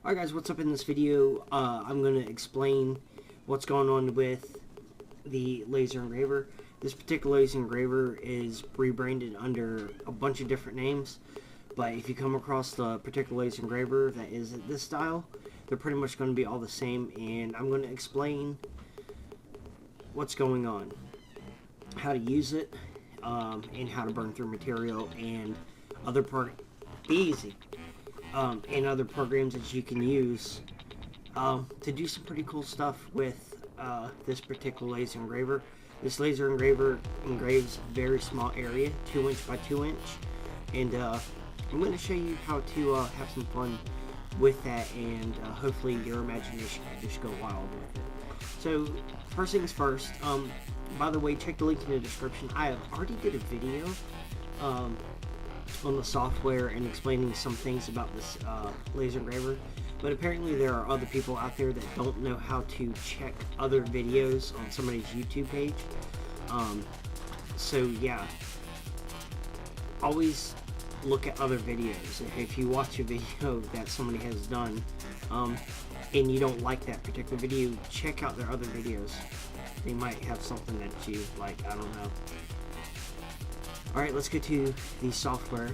Alright guys, what's up? In this video, I'm going to explain what's going on with the laser engraver. This particular laser engraver is rebranded under a bunch of different names, but if you come across the particular laser engraver that is this style, they're pretty much going to be all the same, and I'm going to explain what's going on, how to use it, and how to burn through material, and other and other programs that you can use to do some pretty cool stuff with this particular laser engraver. This laser engraver engraves a very small area, 2 inch by 2 inch, and I'm going to show you how to have some fun with that, and hopefully your imagination can just go wild with it. So first things first, by the way, check the link in the description. I already did a video on the software and explaining some things about this laser engraver, but apparently there are other people out there that don't know how to check other videos on somebody's YouTube page. So yeah, always look at other videos. If you watch a video that somebody has done and you don't like that particular video, check out their other videos. They might have something that you like, I don't know. Alright, let's go to the software,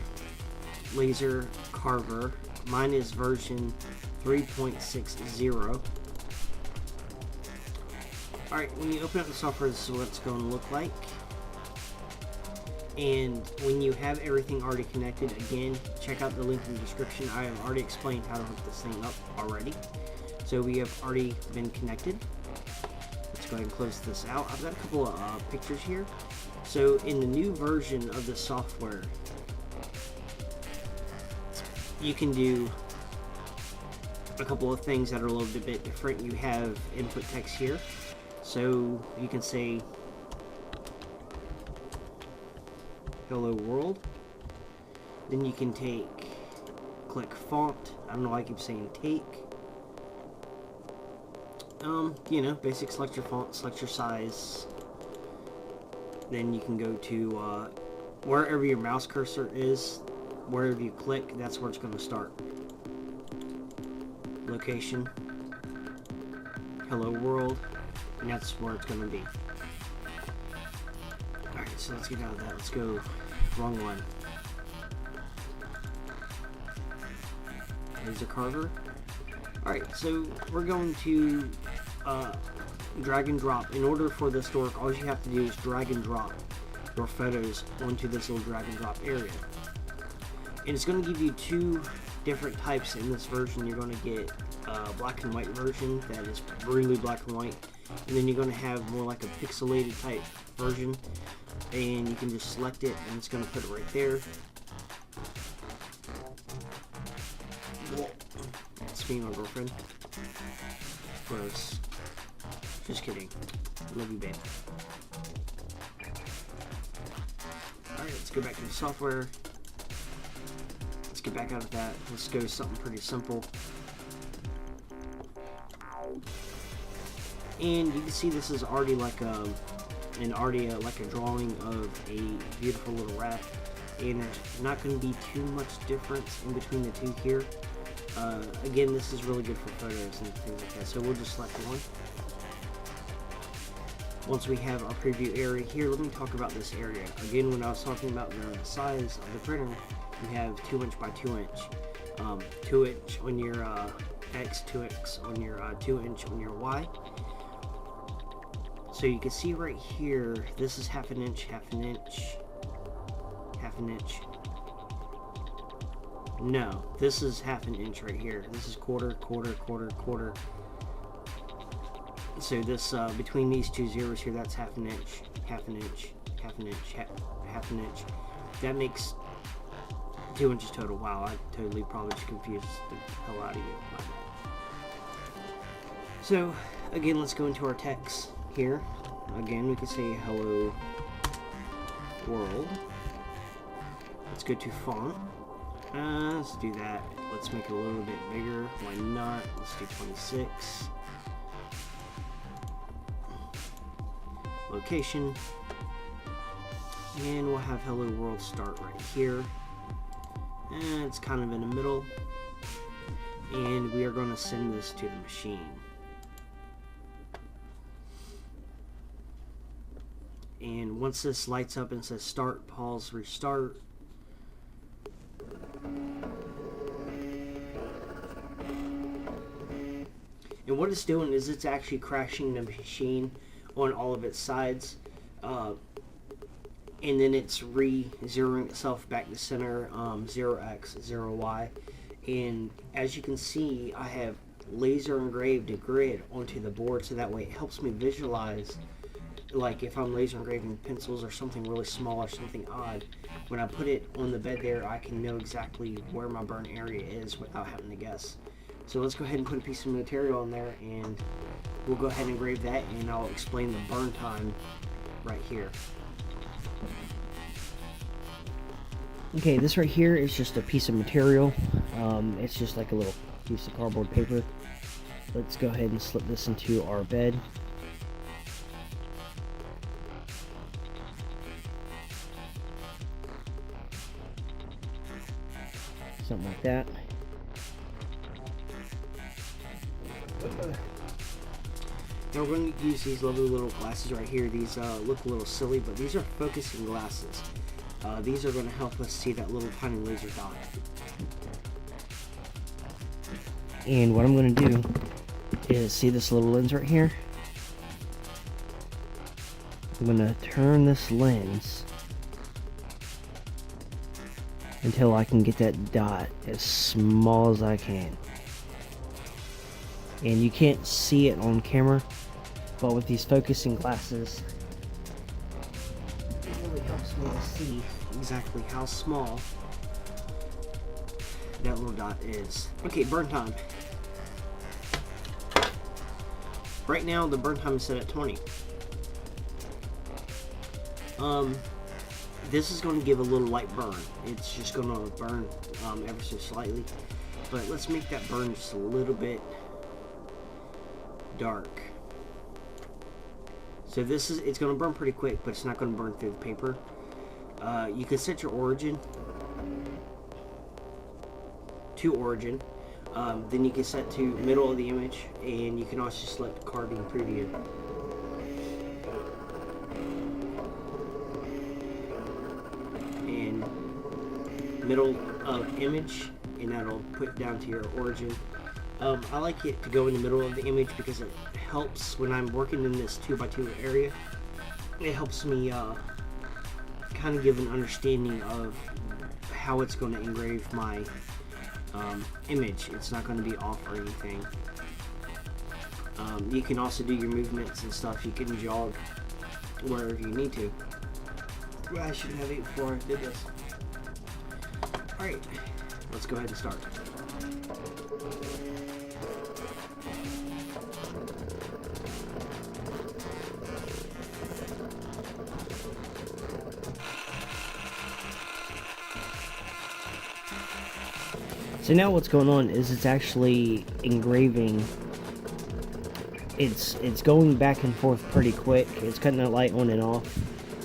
Laser Carver. Mine is version 3.60. Alright, when you open up the software, this is what it's going to look like. And when you have everything already connected, again, check out the link in the description. I have already explained how to hook this thing up already. So we have already been connected. Let's go ahead and close this out. I've got a couple of pictures here. So in the new version of the software, you can do a couple of things that are a little bit different. You have input text here, so you can say hello world. Then you can click font. I don't know why I keep saying take. You know, basic, select your font, select your size. Then you can go to wherever your mouse cursor is, wherever you click, that's where it's going to start. Location, hello world, and that's where it's going to be. Alright, so let's get out of that. Let's go, wrong one. There's a carver. Alright, so we're going to drag and drop. In order for this to work, all you have to do is drag and drop your photos onto this little drag and drop area. And it's going to give you two different types in this version. You're going to get a black and white version that is really black and white, and then you're going to have more like a pixelated type version, and you can just select it and it's going to put it right there. It's me and my girlfriend. Gross. Just kidding. Love you, babe. Alright, let's go back to the software. Let's get back out of that. Let's go to something pretty simple. And you can see this is already like a drawing of a beautiful little rat. And there's not going to be too much difference in between the two here. Again, this is really good for photos and things like that. So we'll just select one. Once we have our preview area here, let me talk about this area. Again, when I was talking about the size of the printer, you have 2 inch by 2 inch. 2 inch on your X, 2 inch on your 2 inch on your Y. So you can see right here, this is half an inch, half an inch, half an inch. No, this is half an inch right here. This is quarter, quarter, quarter, quarter. So this, between these two zeros here, that's half an inch, half an inch, half an inch, half an inch. That makes 2 inches total. Wow, I totally probably just confused the hell out of you. My bad. So, again, let's go into our text here. Again, we can say hello world. Let's go to font. Let's do that. Let's make it a little bit bigger. Why not? Let's do 26. Location, and we'll have hello world start right here, and it's kind of in the middle, and we are going to send this to the machine. And once this lights up and says start, pause, restart, and what it's doing is it's actually crashing the machine on all of its sides, and then it's re-zeroing itself back to center, 0x, 0y. And as you can see, I have laser engraved a grid onto the board, so that way it helps me visualize, like if I'm laser engraving pencils or something really small or something odd, when I put it on the bed there, I can know exactly where my burn area is without having to guess. So let's go ahead and put a piece of material on there, and we'll go ahead and engrave that, and I'll explain the burn time right here. Okay, this right here is just a piece of material. It's just like a little piece of cardboard paper. Let's go ahead and slip this into our bed. Something like that. Now we're going to use these lovely little glasses right here. These look a little silly, but these are focusing glasses. These are going to help us see that little tiny laser dot. And what I'm going to do is, see this little lens right here? I'm going to turn this lens until I can get that dot as small as I can. And you can't see it on camera, but with these focusing glasses, it really helps me to see exactly how small that little dot is. Okay, burn time. Right now the burn time is set at 20. This is going to give a little light burn. It's just going to burn ever so slightly, but let's make that burn just a little bit dark. So it's going to burn pretty quick, but it's not going to burn through the paper. You can set your origin to origin. Then you can set to middle of the image, and you can also select carving preview. And middle of image, and that'll put down to your origin. I like it to go in the middle of the image because it helps when I'm working in this 2x2 area. It helps me kind of give an understanding of how it's going to engrave my image. It's not going to be off or anything. You can also do your movements and stuff. You can jog wherever you need to. Well, I should have ate before I did this. Alright, let's go ahead and start. So now what's going on is it's actually engraving. It's going back and forth pretty quick. It's cutting that light on and off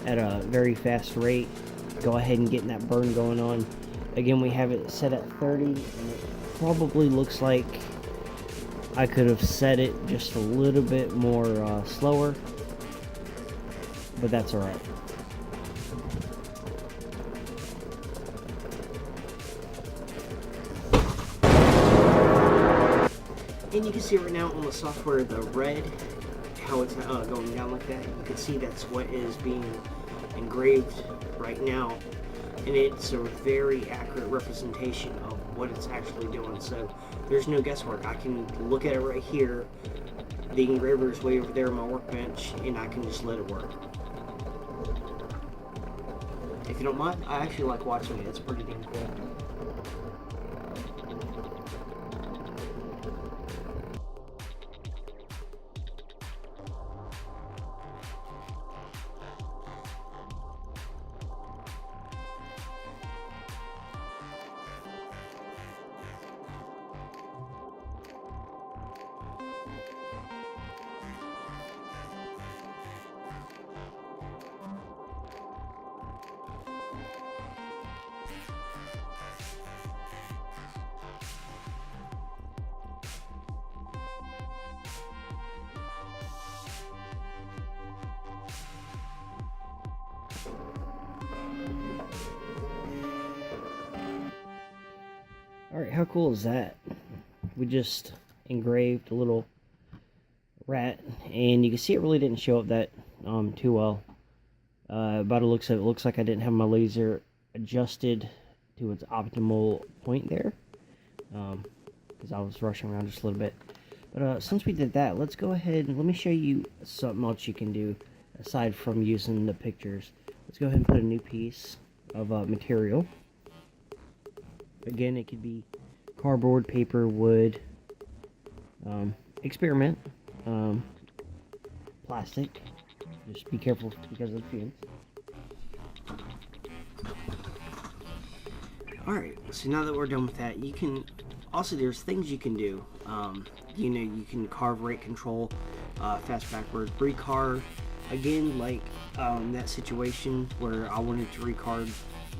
at a very fast rate. Go ahead and getting that burn going on. Again, we have it set at 30, and it probably looks like I could have set it just a little bit more slower, but that's alright. And you can see right now on the software the red, how it's going down like that. You can see that's what is being engraved right now, and it's a very accurate representation of what it's actually doing. So there's no guesswork. I can look at it right here. The engraver is way over there on my workbench, and I can just let it work. If you don't mind, I actually like watching it. It's pretty damn cool. Alright, how cool is that? We just engraved a little rat, and you can see it really didn't show up that too well. By the looks of it, looks like I didn't have my laser adjusted to its optimal point there, because I was rushing around just a little bit. But since we did that, let's go ahead and let me show you something else you can do aside from using the pictures. Let's go ahead and put a new piece of material. Again, it could be cardboard, paper, wood, experiment, plastic. Just be careful because of the fumes. Alright, so now that we're done with that, you can also, there's things you can do. You know, you can carve rate control, fast backward, recarve. Again, like that situation where I wanted to recarve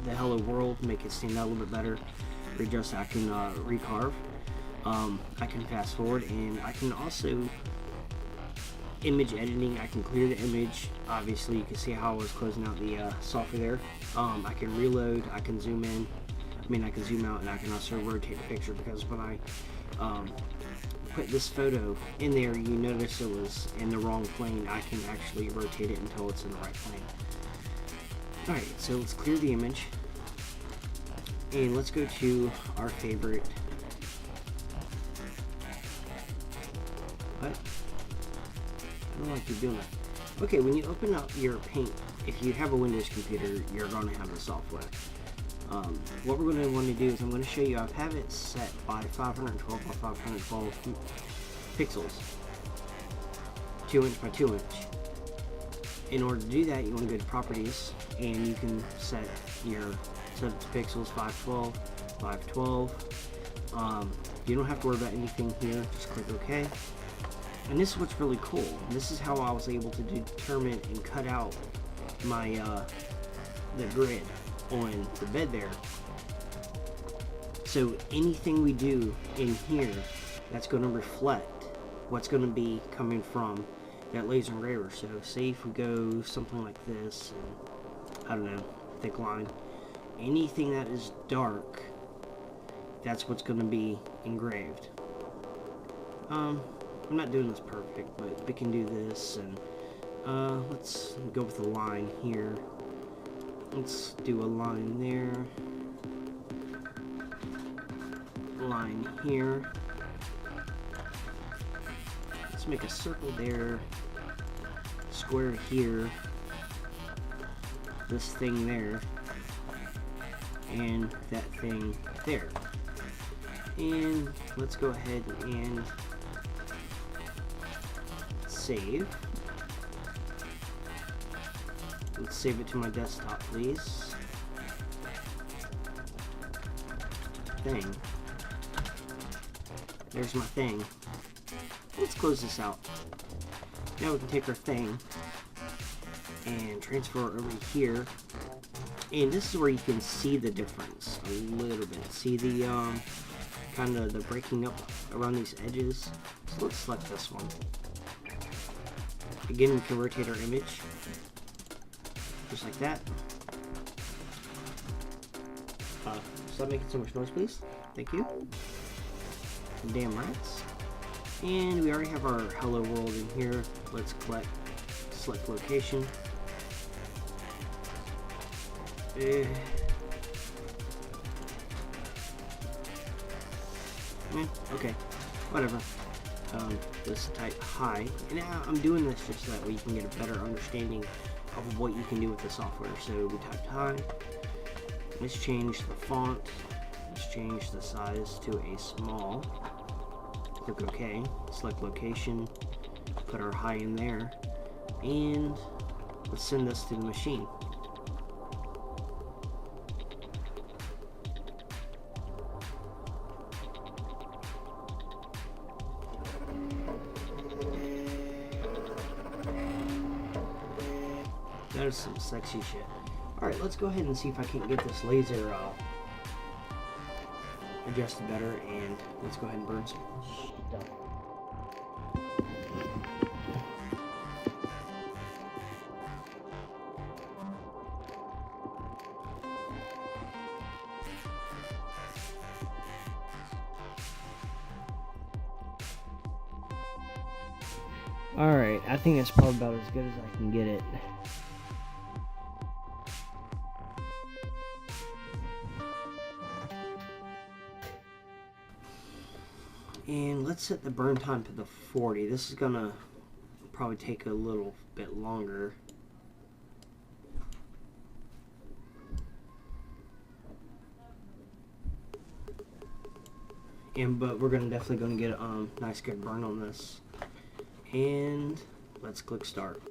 the hello world, make it stand out a little bit better. Readjust, I can recarve. I can fast forward, and I can also image editing. I can clear the image. Obviously, you can see how I was closing out the software there. I can reload. I can zoom in. I mean, I can zoom out, and I can also rotate the picture, because when I put this photo in there, you notice it was in the wrong plane. I can actually rotate it until it's in the right plane. Alright, so let's clear the image, and let's go to our favorite. What? I don't like you doing that. Okay, when you open up your Paint, if you have a Windows computer, you're going to have the software. What we're going to want to do is I'm going to show you. I have it set by 512 by 512 pixels, 2 inch by 2 inch. In order to do that, you want to go to Properties, and you can set it to pixels 512, 512. You don't have to worry about anything here. Just click OK. And this is what's really cool. This is how I was able to determine and cut out my the grid on the bed there. So anything we do in here, that's going to reflect what's going to be coming from that laser engraver. So say if we go something like this, and I don't know, thick line, anything that is dark, that's what's going to be engraved. I'm not doing this perfect, but we can do this, and let's go with a line here. Let's do a line there, line here. Let's make a circle there, square here, this thing there, and that thing there. And let's go ahead and save. Let's save it to my desktop, please. Thing. There's my thing. Let's close this out. Now we can take our thing and transfer it over here. And this is where you can see the difference a little bit. See the kind of the breaking up around these edges. So let's select this one. Again, we can rotate our image. Just like that. Stop making so much noise, please. Thank you. Damn rats. And we already have our hello world in here. Let's select location. Okay, whatever. Let's type hi. And now I'm doing this just so that way you can get a better understanding of what you can do with the software. So we typed hi. Let's change the font. Let's change the size to a small. Click OK. Select location. Put our hi in there. And let's send this to the machine. That is some sexy shit. Alright, let's go ahead and see if I can get this laser adjusted better, and let's go ahead and burn some stuff. Alright, I think that's probably about as good as I can get it. And let's set the burn time to the 40. This is gonna probably take a little bit longer. But we're definitely gonna get a nice good burn on this. And let's click start.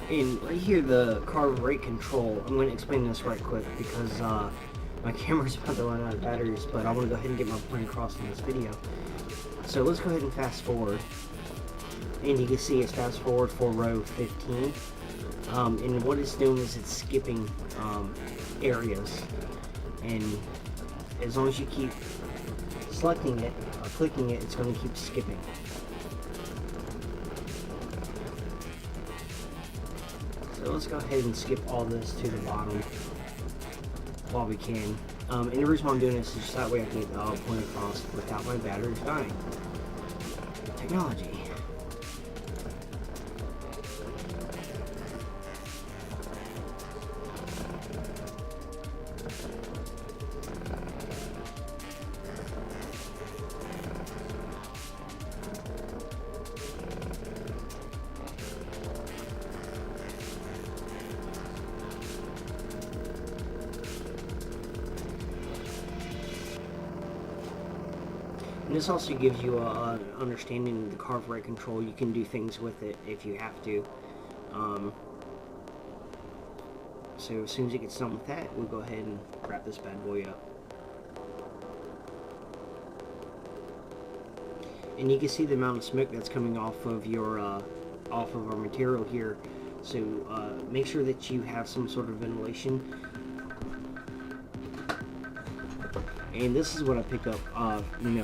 And right here, the carb rate control, I'm going to explain this right quick because my camera's about to run out of batteries, but I want to go ahead and get my point across in this video. So let's go ahead and fast forward. And you can see it's fast forward for row 15. And what it's doing is it's skipping areas. And as long as you keep selecting it or clicking it, it's going to keep skipping. So let's go ahead and skip all this to the bottom while we can. And the reason why I'm doing this is just that way I can get the point across without my batteries dying. Technology. And this also gives you an understanding of the carb rate control. You can do things with it if you have to. So as soon as it gets done with that, we'll go ahead and wrap this bad boy up. And you can see the amount of smoke that's coming off of your off of our material here. So make sure that you have some sort of ventilation. And this is what I picked up,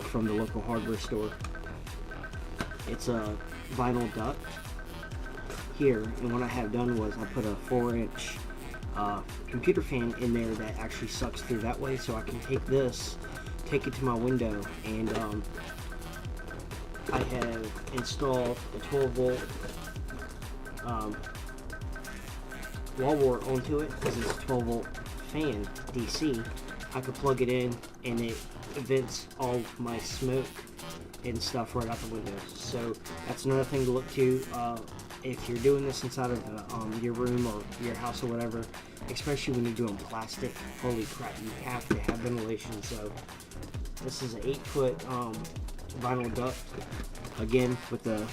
from the local hardware store. It's a vinyl duct here, and what I have done was I put a 4-inch computer fan in there that actually sucks through that way, so I can take it to my window, and I have installed a 12-volt wall wart onto it because it's a 12-volt fan DC. I could plug it in and it vents all of my smoke and stuff right out the windows. So that's another thing to look to if you're doing this inside of your room or your house or whatever, especially when you're doing plastic. Holy crap, you have to have ventilation. So this is an 8-foot vinyl duct, again with the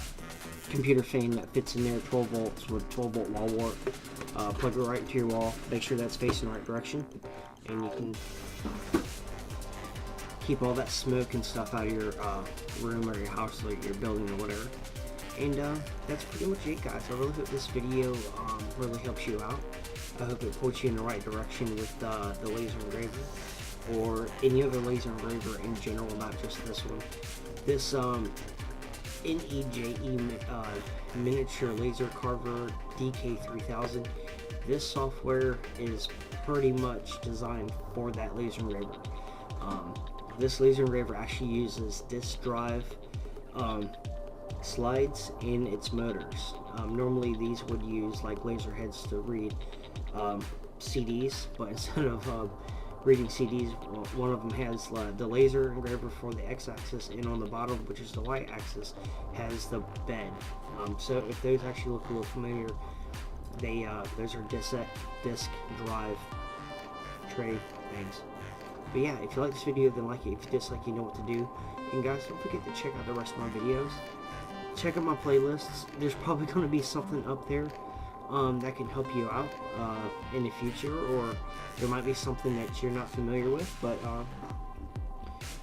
computer fan that fits in there, 12 volts with 12-volt wall wart. Plug it right into your wall, make sure that's facing the right direction, and you can keep all that smoke and stuff out of your room or your house or your building or whatever. And that's pretty much it, guys. I really hope this video really helps you out. I hope it puts you in the right direction with the laser engraver or any other laser engraver in general, not just this one. This NEJE miniature laser carver DK3000. This software is pretty much designed for that laser engraver. This laser engraver actually uses disk drive slides in its motors. Normally these would use like laser heads to read CDs, but instead of reading CDs, one of them has the laser engraver for the x-axis, and on the bottom, which is the y-axis, has the bed. So if those actually look a little familiar, those are disk drive tray things. But yeah, if you like this video, then like it. If you dislike, you know what to do. And guys, don't forget to check out the rest of my videos. Check out my playlists. There's probably going to be something up there that can help you out in the future, or there might be something that you're not familiar with. But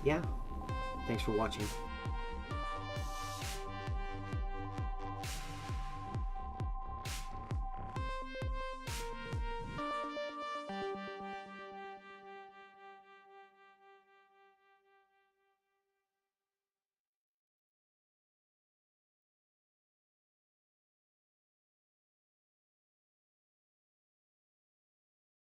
yeah, thanks for watching.